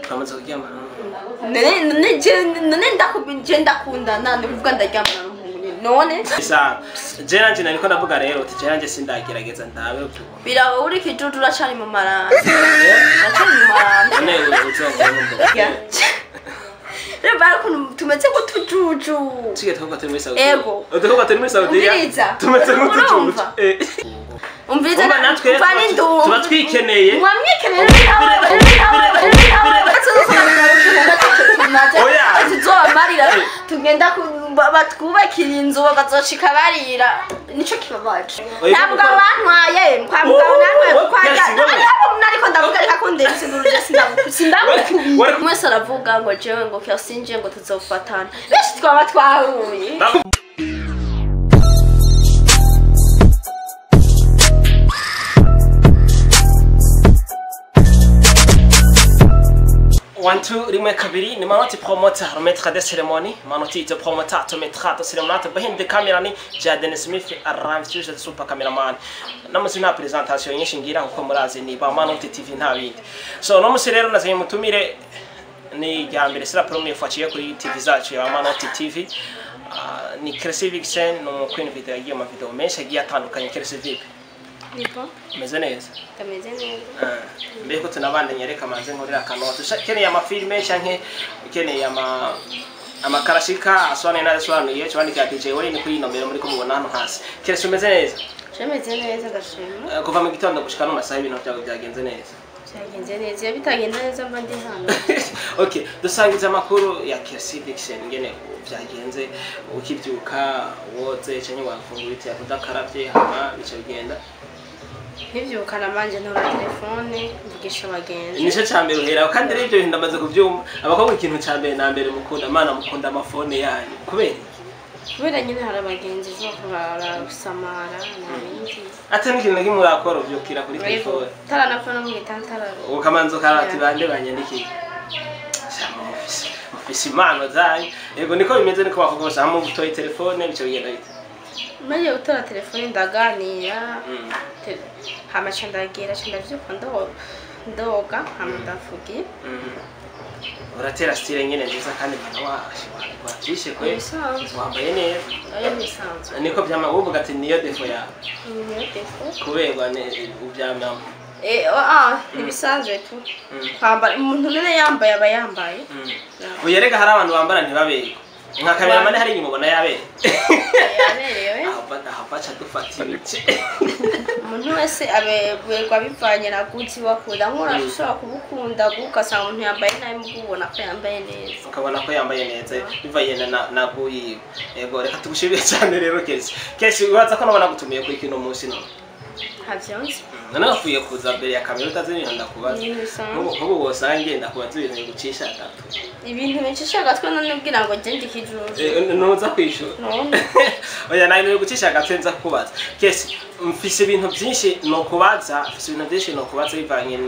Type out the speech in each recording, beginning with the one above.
twamaze kuryamana none ndakundana ndakuvuga ndaryamana n'umuhungu nyine none je nanje nariko ndavuga rero uti je nanje sindagerageza ndabe birawe uri kijuju uracari mu maranda uracari mu maranda none uzongera rero barakuntu tumeze ko tujuju Sige twuko turi muri Saudi. Ego. Twuko turi muri Saudi. Tumeze ko tujuju. Umviriza natwe tuba twikeneye. Mwamwikeneye tugenda batwubakira inzu bakazoshika barira nico kibabaje ntabwo bantwaye kwa mugabo nanwe kwajya nariko ndavuga reka ko ndetse nduruje sindabukubiye mwese aravuga ngo jewe ngo kyasinje ngo tuzofatana beshi twaba twahuye 1 2 rimwe kabiri ni manoti promoter remettre des cérémonies manoti te promoter te mettra te cérémonie behind the camera ni Jaden Smith arrange de super cameraman namusi na presentation nyinshi ngira kuko murazi ni ba manoti TV nta bindi so no musi rero nazanye mutumire ni ya mbere sira premier faciye kuri TV zacu ya manoti TV ni Kresi Vixen no Queen video yagiye mu video menshi agiye atandukanye Kresi Vip nipo meze neza kameze neza mbeko tunabandanye reka manze nkorera kanoto keneye amafilme canke keneye amakarashika aswane na aswane cyandika DJ wari ni kuri nomero muri ko mubona hano hasi Kresi umeze neza cemeze neza gashema kuva mu gitondo gushika no masaha ibintu byago byagenze neza cyagenze neza bitagenze neza mba ndi hano okay dusangiza amakuru ya Kresi Vixen ngene byagenze ukibyuka woze cyane wafungura iti akudakarabye hama bice bigenda Hivyo manje ntora telefone mvugisha abagenzi Nico cyambere uhera kandi rero ibyo ndamaze kubyumva abakobwa ikintu cyambere na mbere mukunda mana mukunda amafone yanyu kubera nyine hari abagenzi zo kubasamara n'ibindi ate n'ikintu nagi murakora byukira kuri telefone taranafona mu gitantara ukamanzo karati bande banyandiki ofisi mano zanyu yego niko bimeze niko bakogosha hamwe gutoye telefone bice bigenda bite Maje utora telefone ndaganira hama chandagira chandavyuka ndoga hama ndafugi uratera style nyene nziza kandi mwana watishe kwe wambaye neza ayo bisanzwe niko byama uvuga ati niyo defo ya niyo defo kuberwa ne ubyama nibisanzwe tu kwambara umuntu nene yambaye abayambaye uyerega hari abantu bambara ntibabego nka cameraman hari inyuma ubona yaberewe abaca dufata ibice umuntu wese abegwa bivanye na guti wakunda nkora ushobora kubukunda gukasanga umuntu yambaye nayo mubona ko yambaye neza ukabona ko yambaye neza bivanye na guyi yego reka tugushimire cyane rero Kresi ubaza ko nabona gutumiye kuri kino munsi no havyonse nanafuye kuza mbere ya kamera utazibintu ndakubaza ubu wosange ndakubaza ibintu gucisha gatatu ibintu bicisha gatwe none ubwira ngo je ndikijuje noza kwishura oya nayo gucisha gatwe nza kubaza Kresi mfise ibintu byinshi no kubaza mfise ibintu byinshi no kubaza bivanye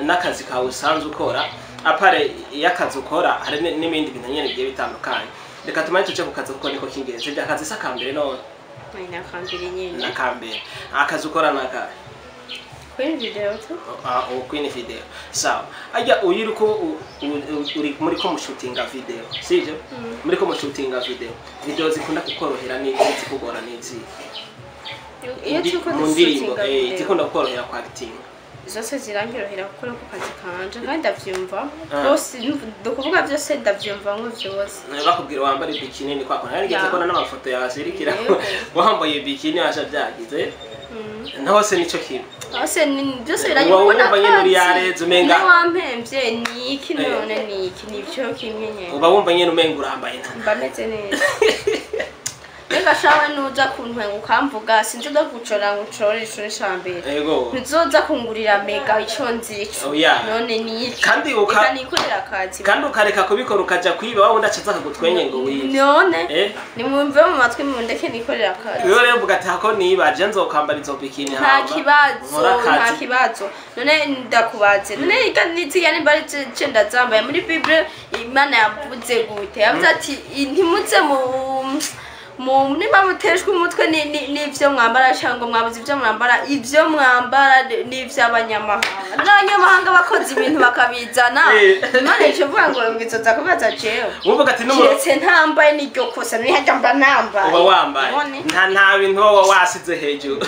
n'akazi kawe usanzwe ukora apare y'akazi ukora hari n'ibindi bintu nyene bigiye bitandukanye reka tumaye tuje ku kazi kuko niko kingenze byakazi sakambere none nakambere nyene nakambere akazi ukora naka Queen video tu Queen video sawa ajya uyiruko uri muri ko mushutinga video sije muri ko mushutinga video zikunda kukorohera n'iki kugora n'iki iyo cyuko mushutinga zikunda kukorohera kwa acting zose zirangirohera gukora ku kazi kanje kandi ndavyumva bose dokuvuga byose ndavyumva ngo byose bakubwira wambara bikini ni kwako narigeze kona n'amafoto yawe zirikira wambaye bikini asha byagize Nahose nico kimwe. Hose byose biranyibona. Wumva nyene uri yareze umenga. Wampemvye niki none niki nivyo kimwe nyene. Uba wumva nyene umenga urambaye nta. Mbameze neza. Ega shawe nuza kuntwenga ukamvuga sinzi ndo gucora ngucora ishuri shambere. Yego. Ntizoza kungurira mega ico nzico. None niki. Kandi ukanikorera akazi. Kandi ukareka kubikora ukaja kwiba wa wundi acaza kugutwenye ngo wiye. None. Ni mwumve mu matwi mu ndeke nikorera akazi. Yo rero mvuga ati hako nibaje nzokambara izo bikini hamba. Nta kibazo. None ndakubaze. None niziga nimbari cenda zambaye muri Bible Imana yavuze gute. Yavuze ati ntimuze niba muteshwe umutwe n'ivyo mwambara cyangwa mwabuze ivyo mwambara n'ivy'abanyamahanga n'abanyamahanga bakoze ibintu bakabizana none cyo vuga ngo ngizoza kubaza jewe uvuga ati kiretse ntambaye n'iryo kosa nihajya mba nambaye uba wambaye nta bintu wasize hejuru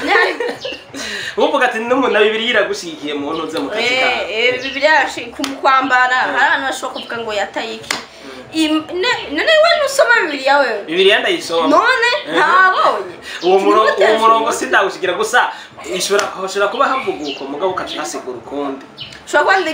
uvuga ati n'umuntu bibiri yiragushikiye mu ntuze mu kazi kawe bibiri kwambara hari abantu bashobora kuvuga ngo yatayiki none we nusoma bibiri yawe bibiri ndayisoma none ntabonye uwo murongo sindawushigira gusa ishobora kuba havuga uko mugabo ukaca hasigura ukundi ushobora kuba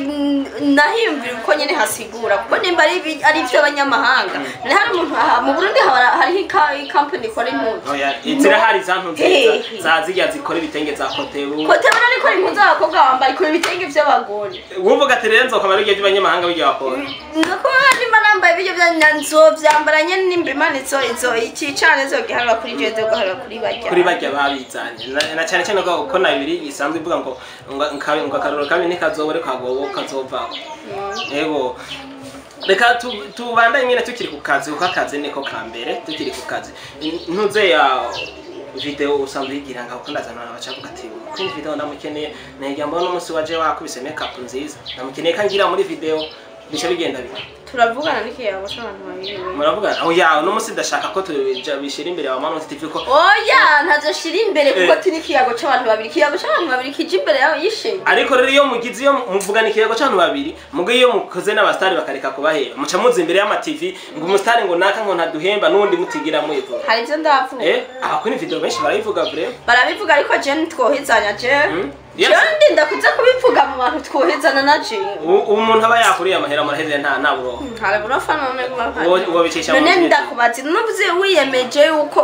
nahimbira uko nyine hasigura kuko nimba ari iby'abanyamahanga hari umuntu mu Burundi hariho company ikora impuzu zirahari za mpu nziza zirya zikora ibitenge za Kotebu nari ikora impuzu z'abakobwa bambara ikora ibitenge by'abagore uvuga ati rero nzokamara ibyo by'abanyamahanga bijya bakora ndakuba nimba nambaye ibyo byanyanzo byambaranye n'imbimanitso ikicane zo giharwa kuri jeje guharwa kuri bajya babizanye na cyane cyane ko na bibiri isanzwe ivuga ngo akaroro kabi nikazobore kagobo kazova yego reka tubandanye nyine tukiri ku kazi uko akazi niko kambere tukiri ku kazi ntuze ya video usanzwe yigira ngaho kundazana abacavuga ati kuri video ndamukeneye nege mbona umunsi waje wakubise makeup nziza ndamukeneye kangira muri video bisha bigenda bike turavugana n'ikiyago cy'abantu babiri muravugana oya no musi ndashaka ko tubishira imbere ya Mama TV ko oya ntazoshira imbere kuko turi ikiyago cy'abantu babiri ikiyago cy'abantu babiri kije imbere yawe yishe ariko rero iyo mugize iyo muvugana ikiyago cy'abantu babiri mugiye iyo mukoze n'abastari bakareka kubahera muca muzi imbere y'ama TV ngo umustari ngo naka ngo ntaduhemba nundi mutigira muyivuga hari byo ndavuga abakuni video benshi barabivuga vre barabivuga ariko je ntitwohezanya je Kandi ndakuza kubivuga mu bantu twohezana naje. Umuntu aba yakuriye amahera maraheze nta buro. Hala burafana none uwo bicisha mu. None ndakubaza nuvuze wiyemeje uko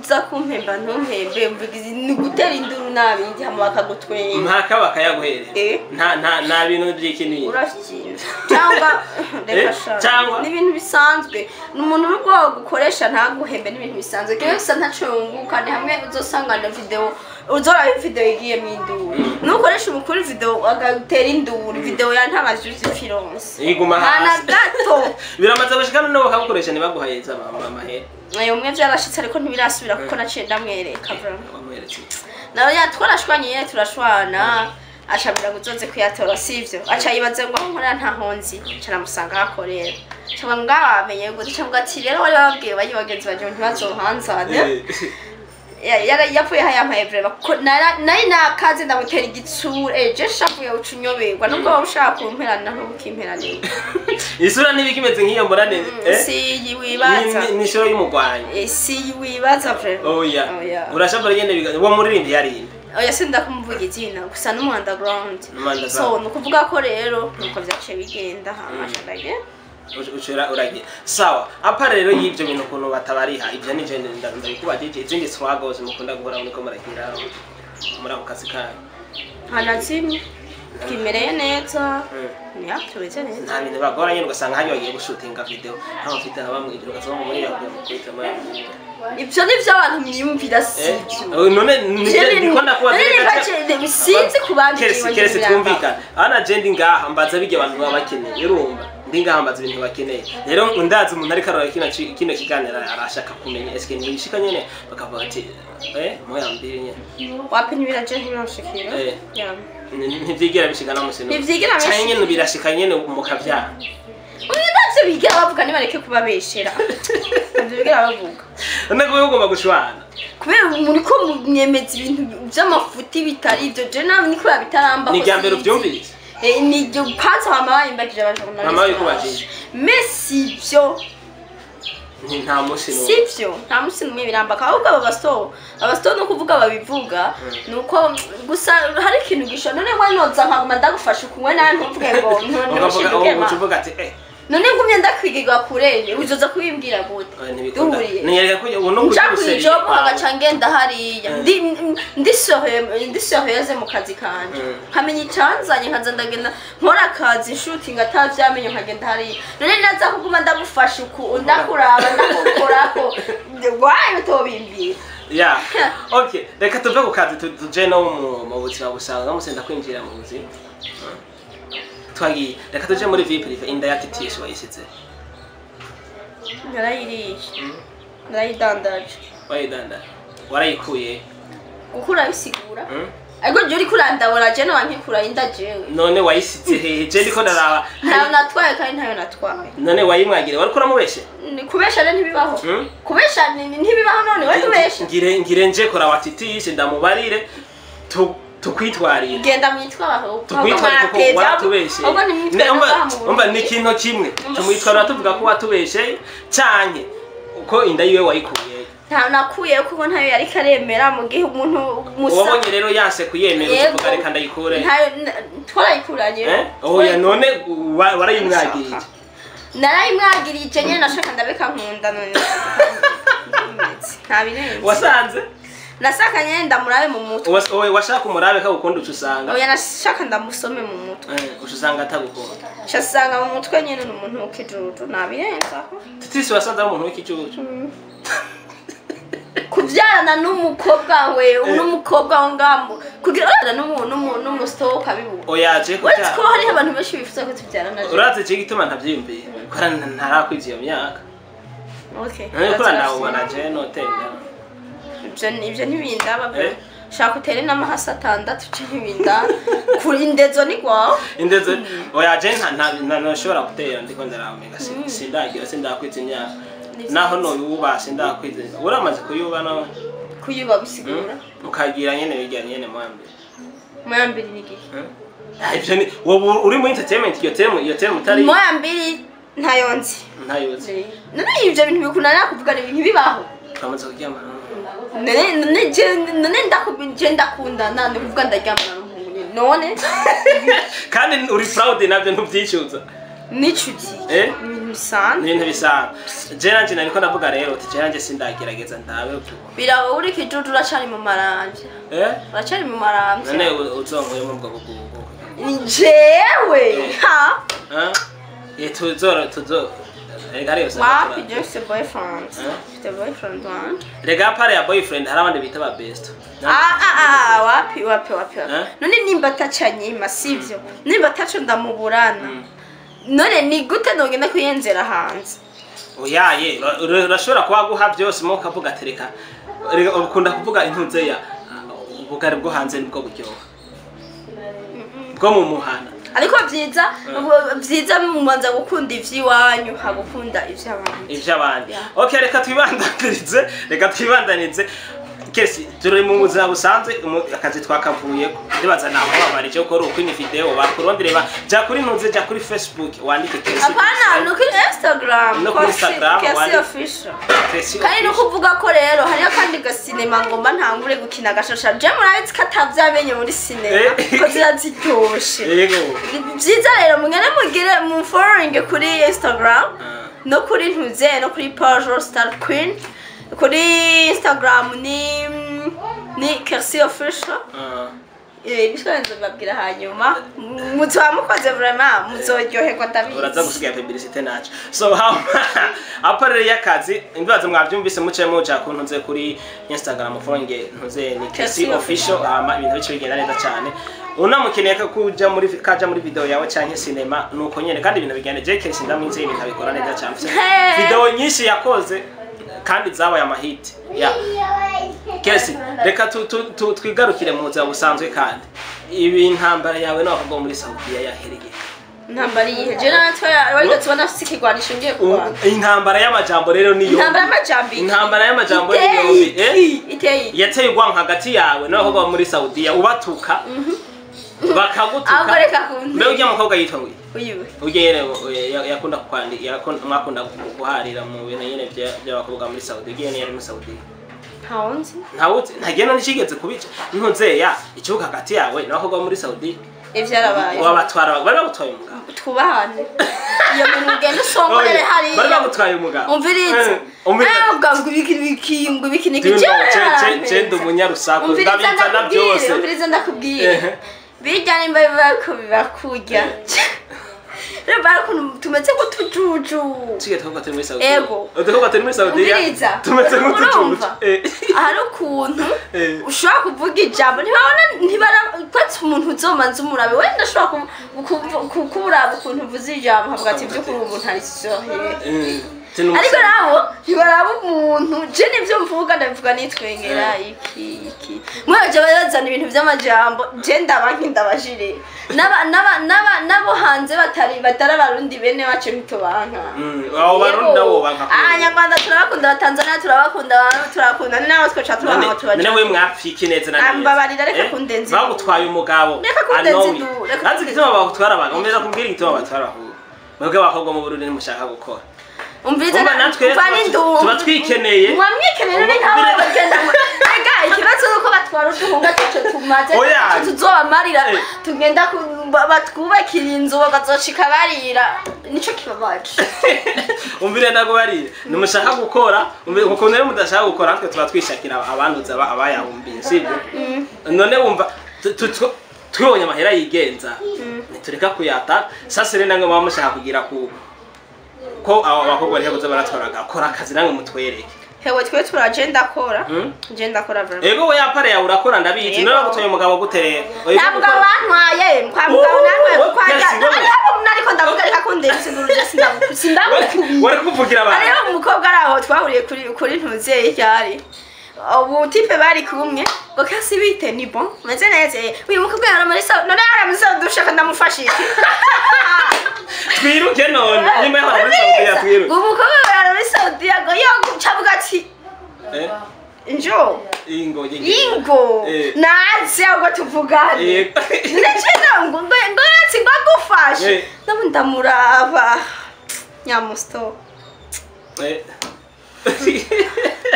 uza kumpemba ntumpembe mvugize ni gutera induru nabindi hama bakagutweye. Mpaka bakayaguhereza. Nta bintu by'ikini. Urashyize. Cyangwa rekasha. Ni ibintu bisanzwe. Umuntu urwo gukoresha ntaguhembe n'ibintu bisanzwe. Kese ntacunguka ni hamwe uzosangana video uzora video igiye minduru nukoresha umukuru video agatera induru video ya ntabajuzi films iguma hasi ana gato biramaze bashikana no bakagukoresha ni baguhayeza amahera ayo mwe byarashitse ariko ntibirasubira kuko naciye ndamwereka bro nawe yatwarashwanye turashwana ashabira guzoze kuyatora sivyo acha yibaze ngo nkora nta honzi cyana musanga hakorera cyangwa ngabamenye ngo cyangwa ati rero wari babwiye bagibagenzi baje ntibazohanzane yapfuye hayampaye vrema nari nakaze ndamutera igitsure je shavuye ucunyoberwa nubwo ushaka kumperana n'ukimperane isura nibikimeze nk'iyo mborane si yiwibaza ni shoro y'umugwanya si yiwibaza vrema oya urashabara yende bigaje wo muririmbi yarinde oya senda kumuvuga izina gusa no underground so nukuvuga ko rero nuko byace bigenda hamashagaye ushira uragiye sawa apa rero y'ibyo bintu kuno batabariha ibyo ni je ndabikubaje izindi struggles mukunda guhora niko muragira muri ako kazi kayo hanazimye kimereye neza ni actueze neza nta bintu bagoranye ugasanga hajye bagiye gushutinga video nta mfite abamwigira ugasanga muri yakwe mukwita muri ibyo ni byo abantu myumvira sivyo none ndiko ndakubaza sinzi kubambira kerese twumvikana ana jendi ngaha mbaza bige abantu baba bakeneye urumva ndingahambaza ibintu bakeneye rero ndazi umuntu ari karora kino kiganira arashaka kumenya eske nibishika nyene bakavuga ati moyambire nyene wapenye biraje ntibashikira ntivyigira bishikana musino ntivyigira cyane nyene birashika nyene mukavyana ndavyo bigira bavuga nibareke kubabeshera ndavyo bigira bavuga nako ugomba gushwana kubera muri ko munyemeza ibintu by'amafuti bitari ibyo je nawe niko yabitaramba ni gambero byumvise ni byo kwanza mama imbakije abajana mama yikubaje Messi byo nta musino sivyo nta musino mwe birambaka ahubwo abasto no kuvuga babivuga nuko gusa hari ikintu gisho none wanoza nkaguma ndagufasha kumwe nawe ntuvuge ngo uvuga ati none ngumye ndakwigirwa kurene uzoza kubimbwira gute duhuriye niyereka ko uno kujuseri job agaca ngenda hariya ndi soheze mu kazi kanje kamenya icanzanye nkaza ndagenda nkora akazi shooting atavyamenye nkagenda hariya none naza kuguma ndagufasha uku ndakuraba ndakukorako wayo tobimbira yeah okay reka tuve ku kazi tuje no mu buzima busanga musenda kwinjira mu buzima twagi reka tuje muri vie privé inda yatitishwa yisize yarayiriye Ndayidandaje. Wayidandaje. Warayikuye. Gukura bisigura. Ariko je uri kurandabona je no wankikura inda jewe. None wayisize hehe? Je ndiko ndaraba. Ntayo natwaye kandi ntayo natwaye. None wayimwagire wari kuramubeshe? Kubesha rero ntibibaho. Kubesha ntibibaho none we tubesha. Ngire nje kora watitishe ndamubarire tukwitwarira. Genda mwitwaho. Tukwitwarira kuko watubeshe. Umba ni kintu kimwe. Tumwitwarira tuvuga ko watubeshe cyane uko inda yiwe wayikuye. Nta nakuye kuko ntayo yari karemera mu gihe umuntu musa. Wabonye rero yanse kuyemera uvuga reka ndayikure. Ntayo twarayikuranye. Oya none warayimwagirije. Narayimwagirije nyene nashaka ndabeka nkunda none. Nta birenze. Wasanze? Nasaka nyene ndamurabe mu mutwe. Oya washaka umurabe ka ukunda ucusanga. Oya nashaka ndamusome mu mutwe. Ucusanga atagukunda. Shasanga mu mutwe nyene n'umuntu w'ikijuju nta birenze aho. Titisi wasanze ari umuntu w'ikijuju. Kuvyarana n'umukobwa we n'umukobwa wangambo kugira n'umustoka bibu oyaje kubyara ko hari abantu benshi bifuza ko tubyarana uraze cyo gituma ntavyimbiye kora ntarakwiziye myaka okay kora nawo wanaje no tenda ibyo ntibindaba byo shaka utere n'amahasa 6 c'ibinda kuri indezo ni kwawo indezo oyaje ntashobora gutera ndiko ndaramega sindagira sindakwiza imyaka naho no ubashe ndakwize uramaze kuyuba no kuyuba bisigura ukagira nyene bijya nyene mwambiri niki ivyo ni wowe uri mu entertainment iyo term utari mwambiri ntayonzi none ivyo bintu bikunana kuvuga ibintu bibaho twamaze kuryama none ndakunda nande kuvuga ndaryamana n'umuhungu none kandi uri proud navyo ntuvyishyuza nicuti ibintu bisanzwe je nanje nariko ndavuga rero uti je nanje sindagerageza ndabe uko biraho uri kijuju uracari mu maranje uracari mu maranje none uzonkuye mu bwo jewe ha tuzo wapi just boyfriend the boyfriend one rega pare ya boyfriend hari abandi bita ba best wapi none nimba tacanye masivyo nimba taco ndamuburana none ni gute nogenda kuyenzera hanze oyaye urashobora kuba guha byose mo kavuga tereka ukunda kuvuga intuze ya ubugari bwo hanze nibwo buryoha bwo mu muhana ariko byiza mumanza gukunda ivyiwanyu hagukunda ivy'abandi okay reka twibandanize kesi turi mu buzima busanzwe akazi twakavuye ndibaza naho babarije ko uko ni video bakurondere ja kuri ntuze ja kuri Facebook wandike kesi apana no kuri Instagram kesi official kandi no kuvuga ko rero hari akandi ga cinema ngomba ntangure gukina gashasha je murabizi katavyamenye muri cinema ko ziraziryoshe yego byiza rero mugene mugire mu following kuri Instagram no kuri ntuze no kuri page Star Queen kuri Instagram ni Kersi official bishobora babwira hanyuma muzamukoze vraiment muzoryoherwa ndabizi uraza gusiga publicité nacu so aparere yakazi imbaza mwavyumvise muce muca kuntuze kuri Instagram following ntuze ni Kersi official ibintu bice bigenda neza cyane unamukeneye kuja muri video yawe cyane cinema nuko nyene kandi ibintu bigenda je Kersi ndamwinze ibintu abikora neza cyane video nyinshi yakoze kandi zabaye amahiti ya Kersi reka twigarukire mu buzima busanzwe kandi ibi ntambara yawe n'abakobwa muri Saudiya yahereye intambara yihe je natwe ariko tubona sikigwanisha ngiye kuba intambara y'amajambo rero niyo intambara y'amajambo niyo iteye yateye ugwa hagati yawe n'abakobwa muri Saudiya ubatuka bakagutuka mbere ujya mukobwa yitwa ngo ugere yakunda kwandi mwakunda guharira mu bintu nyene by'abakobwa muri Saudi ugene yari muri Saudi ntawuzi ntagenda nishigeze kubica ntuzeya ikibuga hagati yawe n'abakobwa muri Saudi ivyarabaye wabatwara bari bagutwaye umugabo twubahane iyo bintu ugenda usongorere hari bari bagutwaye umugabo umviriza ubwo bikiniki cende umunyarusaku ndabita na byose umviriza ndakubwiye bijya nimba bibako bibakurya rero barakuntu tumetse ko tujuju cige twako turi muri Saudi ego twako turi muri Saudi tumetse ko tujuju ahari ukuntu ushobora kuvuga ijambo ntibara kwatse umuntu uzomanza umurabe wenda ashobora kuburaba ukuntu uvuze ijambo havuga ati byo kuri umuntu ari soheye ariko nabo ntibaraba umuntu je nivyo mvuga ndabivuga nitwengera iki mwaje bazana ibintu vy'amajambo je ndabashire nabo hanze batari abarundi bene wacu ntitubanka abo barundi nabo banka abanyarwanda turabakunda abatanzania turakunda nabo twaca tubaha tubaje none we mwapfiki neza na neza ambabarira reka kundenza bagutwaye umugabo kazi gituma bagutwara abantu umbeza kumbwira igituma batwara abantu mwebwe bakobwa mu Burundi mushaka gukora umvize natwe tuba twikeneye mwamwikeneye nkaho bagenda rega ikibazo nuko batwara uduhunga cyo tumaze tuzobamarira tugenda batwubakira inzu bagazoshika barira nico kibabaje umvire ndagubarira nimushaka gukora uko nere mudashaka gukora natwe tuba twishakira abanduza abayahumbiye sibyo none wumva twibonye amahera yigenza nitureka kuyata sasa rero namwe baba mushaka kugira ko abakobwa bari kuza baratwaraga kora akazi namwe mutwereke hewe twe turagenda kora genda kora vraiment ego we yapare ya urakora ndabizi none bagutoye umugabo gutere ntabwo bantwaye kwa mugabo namwe kwanja nariko ndavuga reka kundenze nguruje sindamukubiye wari kuvugira abantu ariho umukobwa araho twahuriye kuri ntuzeye cyari ubu tipe bari kumwe ngo kasi bite ni bon meze neza uyu mukobwa yaramurisa none yaramurisa dushaka ndamufashije twiruke none nyuma y'aho muri Saudiya twiruke umukobwa muri Saudiya ngo yo cavuga ati injo ingo nazi ahubwo tuvugane ndetse ngo natsi ngagufashe ndamuraba nyamusto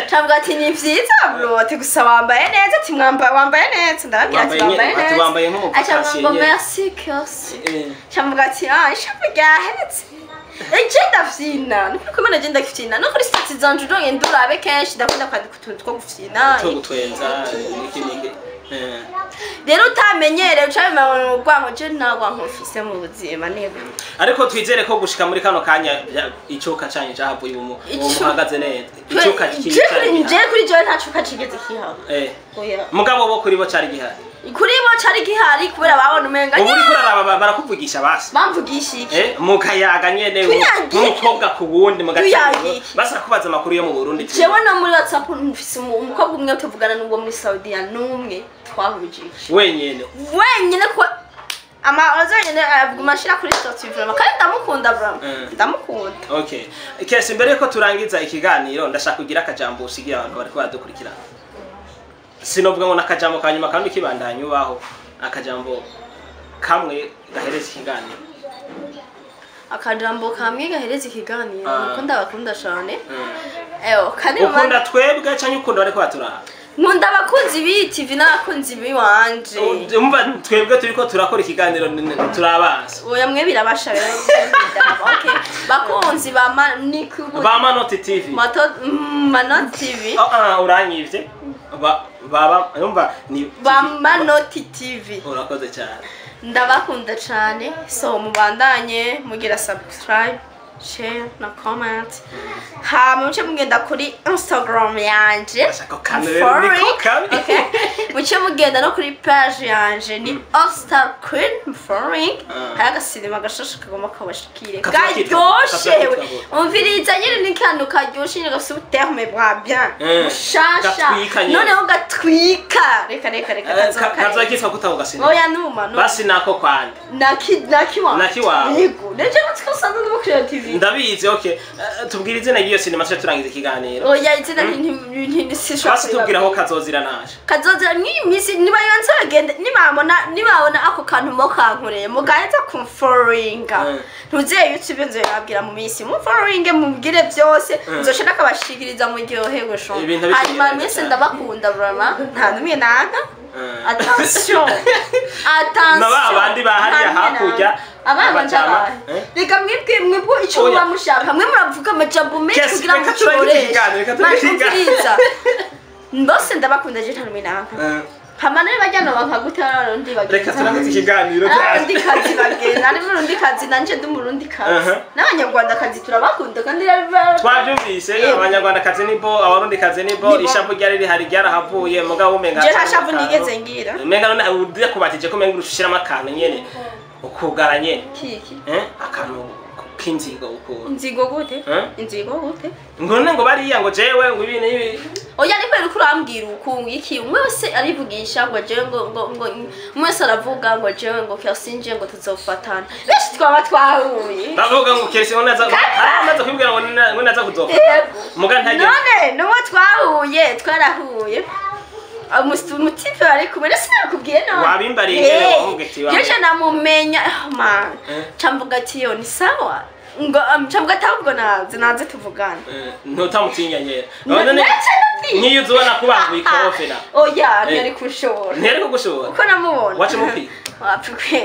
Chavuga ati ni vyiza bro ati gusa wambaye neza ati wambaye neza ndababwira ati wambaye neza wambaye nk'umukasi ngo merci kasi chavuga ati ishapu ryahetse Ejenda fyina nuko mana agenda fyina no kuri stati zanje ndo ndurabe kenshi ndakunda kwandika utuntu two gufyina cyo gutwenza iki rero utamenyere ucabimana urwango je nagwa nkufise mu buzima nebe ariko twizere ko gushika muri kano kanya icoka canye cyahavuye umuhagaze neza icoka kikiri je kuri je nta coka kigeze kihaho oya mugabo bo kuri bo cari gihari kuri bo cari gihari kubera babona umenga ubu uri kuraraba barakuvugisha basi bamvugisha iki mukayaga nyene umukobwa ku wundi mugatanga basa kubaza makuru yo mu Burundi jewe no muri WhatsApp mfise umukobwa umwe tuvugana n'uwo muri Saudiya numwe twahujije wenyene ko azanye agumashira kuri statut vraiment kandi ndamukunda vraiment ndamukunda okay kese mbere ko turangiza ikiganiro ndashaka kugira akajambo usigira abantu bari kwadukurikirana sinovuga ngo nakajambo kanyuma kandi kibandanye ubaho akajambo kamwe gahereza ikiganiro akajambo kamwe gahereza ikiganiro nuko ndabakunda cyane kandi ukunda twebwe cyangwa ukunda bari kwaturana nkunda abakunzi b'TV n'abakunzi biwanje umva twebwe turiko turakora ikiganiro turabaza oya mwe birabasha rero okay bakunzi ba Manoti TV Manoti TV uranyivye baba umva ni ba Manoti TV urakoze cyane ndabakunda cyane so mubandanye mugira subscribe share na comment muce mugenda kuri Instagram yanje muce mugenda no kuri page yanje ni All-Star Queen Foreign haraga sinema gashasha kagomba kabashikire garyoshe umviriza nyine ni kantu karyoshe ni gafite terme bra bien shasha none ugatwika reka kazakitwa kutavugasina oya numa basi nako kwande nakiwa yego neje mutsikosana no creative ndabizi okay tubwira izina giyo sinema cyo turangiza ikiganiro oya izina nti sishwa basi tubwira aho kazozira naje kazozira mwimisi niba yonse bagende nibabona ako kantu mo kankureye mugaheza kumforinga ntuzeye YouTube nzo yabwira mu misi mu following mubwire byose nzoshaka kabashikiriza mu ryohego sho hanyuma mwese ndabakunda vraiment nta numwe naga attention abandi bahariya hakurya abajama reka mwebwe icyo bamushaka mwe muravuga amajambo menshi kugira ngo cyore reka mbose ndabakunda je nta numwe naga hamana bajyana bakagutara ndi bagenda reka turangize ikiganiro ndi kazi bagenda ari murundi kazi nanje ndumurundi kazi n'abanyarwanda kazi turabakunda kandi twabyumvise abanyarwanda kazi nibo abarundi kazi nibo ishapu ryari rihari ryarahavuye mugabo umenga je hashapu nigeze ngira umenga none udiye kubatije ko umenga urushiramo akantu nyene ukugara nyene kiki akantu kinzigo uko inzigo gute inzigo gute ngone ngo bariya ngo jewe ngo ibi nibi oya ariko rero kurambwira ukuntu iki umwe wese arivugisha ngo jewe ngo umwe wese aravuga ngo jewe ngo kyasinje ngo tuzofatana beshi twaba twahuye bavuga ngo kerese ngo naza amaze kwibwira ngo naza kuzofata muga ntage none twahuye twarahuye umutipe ari kumwe nakubwiye none wabimbariye wamugeti wawe yeje namumenya man camvuga ati yo ni sawa ngo camvuga tabwo naze tuvugana ntutamutinyanye none nkiyo uzubona kubanguye ikofera oya ntari kushobora ntari kugushobora uko namubona wacu mupi wapfuke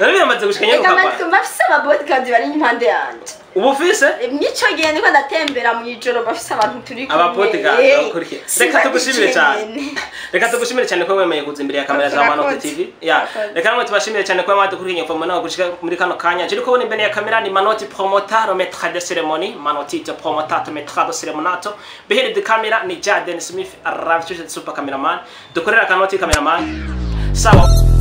none biramaze gushikanya papa kandi bafise ababodyguard bari impande yanje ubufise nico gihe niko ndatembera mu ijoro bafise abantu turi kumwe ababodyguard bakurikiye reka tugushimire cyane ko wemeye kuza imbere ya kamera za Manote TV ya reka namwe tubashimire cyane ko mwadukurikiye info naho gushika muri kano kanya jiri kubona imbere ya kamera ni Manote promoteur maître de cérémonie Manote promoteur maître de cérémonato behind the camera ni Jaden Smith ravishije super cameraman dukorera Kanoti cameraman sawa